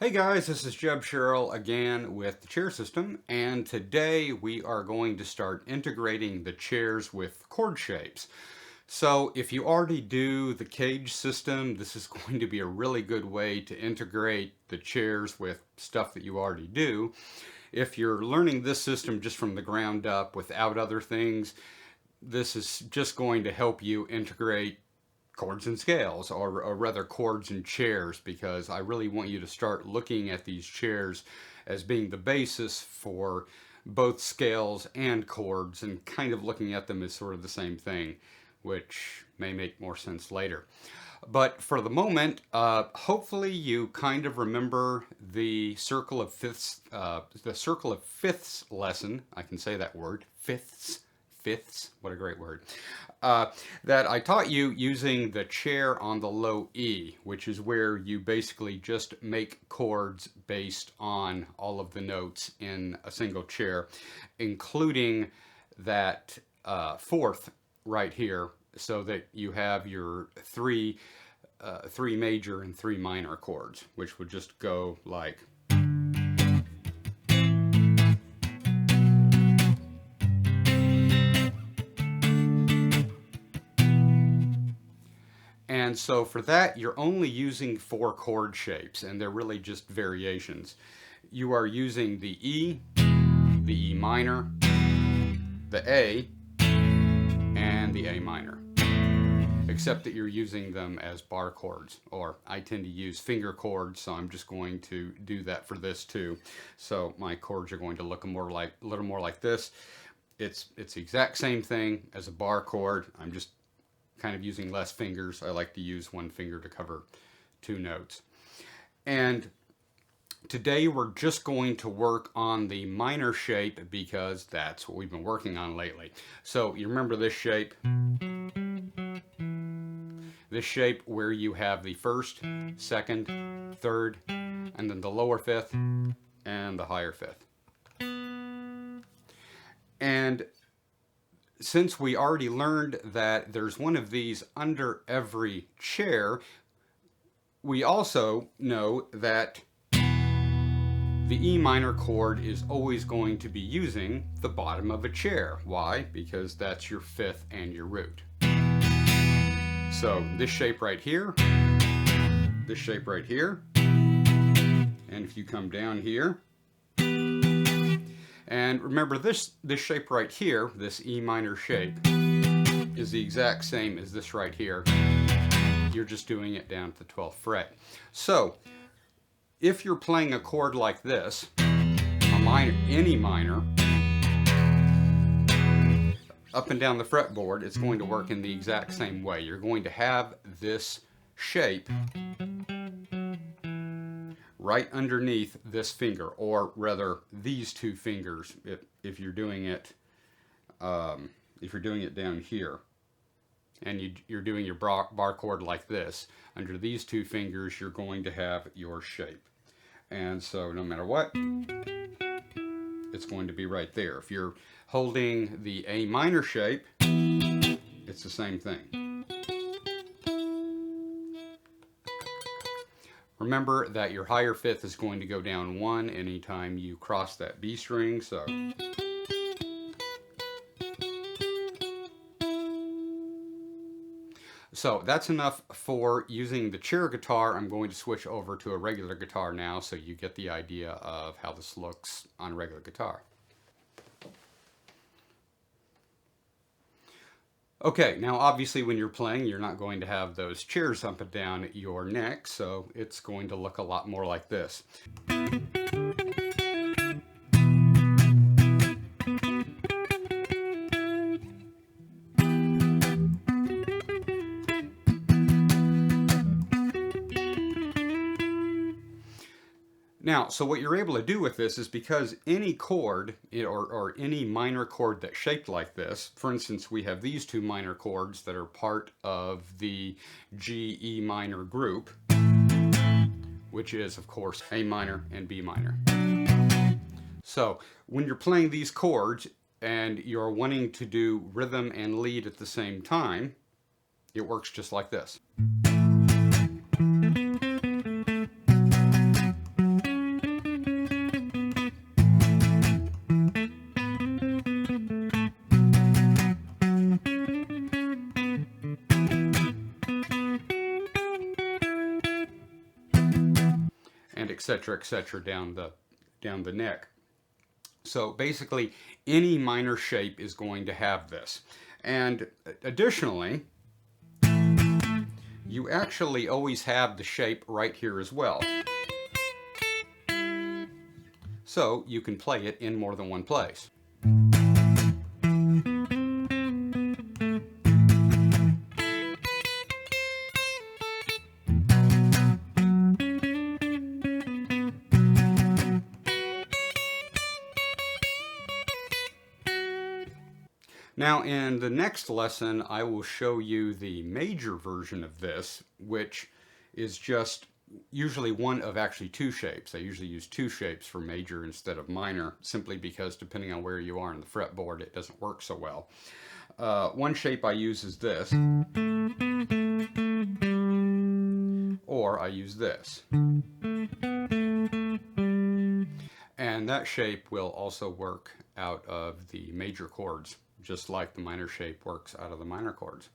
Hey guys, this is Jeb Sherrill again with the chair system, and today we are going to start integrating the chairs with chord shapes. So if you already do the cage system, this is going to be a really good way to integrate the chairs with stuff that you already do. If you're learning this system just from the ground up without other things, this is just going to help you integrate chords and scales, or rather chords and chairs, because I really want you to start looking at these chairs as being the basis for both scales and chords, and kind of looking at them as sort of the same thing, which may make more sense later. But for the moment, hopefully you kind of remember the circle of fifths, lesson. I can say that word, fifths, what a great word, that I taught you using the chair on the low E, which is where you basically just make chords based on all of the notes in a single chair, including that fourth right here, so that you have your three major and three minor chords, which would just go like. And so for that, you're only using four chord shapes, and they're really just variations. You are using the E, the E minor, the A, and the A minor. Except that you're using them as bar chords, or I tend to use finger chords, so I'm just going to do that for this too. So my chords are going to look a little more like this. It's the exact same thing as a bar chord. I'm just kind of using less fingers. I like to use one finger to cover two notes. And today we're just going to work on the minor shape, because that's what we've been working on lately. So you remember this shape? This shape where you have the first, second, third, and then the lower fifth and the higher fifth. And since we already learned that there's one of these under every chair, we also know that the E minor chord is always going to be using the bottom of a chair. Why? Because that's your fifth and your root. So this shape right here, this shape right here, and if you come down here, and remember this shape right here, this E minor shape, is the exact same as this right here. You're just doing it down to the 12th fret. So if you're playing a chord like this, a minor, any minor, up and down the fretboard, it's going to work in the exact same way. You're going to have this shape right underneath this finger, or rather these two fingers, if you're doing it down here, and you're doing your bar chord like this, under these two fingers you're going to have your shape. And so no matter what, it's going to be right there. If you're holding the A minor shape, it's the same thing. Remember that your higher fifth is going to go down one anytime you cross that B string, so. So that's enough for using the chair guitar. I'm going to switch over to a regular guitar now, so you get the idea of how this looks on a regular guitar. Okay, now obviously when you're playing, you're not going to have those chairs up and down your neck, so it's going to look a lot more like this. Now, so what you're able to do with this is, because any chord, or any minor chord that's shaped like this, for instance, we have these two minor chords that are part of the G, E minor group, which is, of course, A minor and B minor. So when you're playing these chords and you're wanting to do rhythm and lead at the same time, it works just like this. and etc., etc. down the neck. So basically, any minor shape is going to have this. And additionally, you actually always have the shape right here as well. So you can play it in more than one place. Now in the next lesson, I will show you the major version of this, which is just usually one of actually two shapes. I usually use two shapes for major instead of minor, simply because depending on where you are in the fretboard, it doesn't work so well. One shape I use is this, or I use this. And that shape will also work out of the major chords, just like the minor shape works out of the minor chords.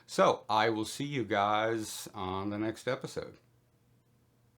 So I will see you guys on the next episode.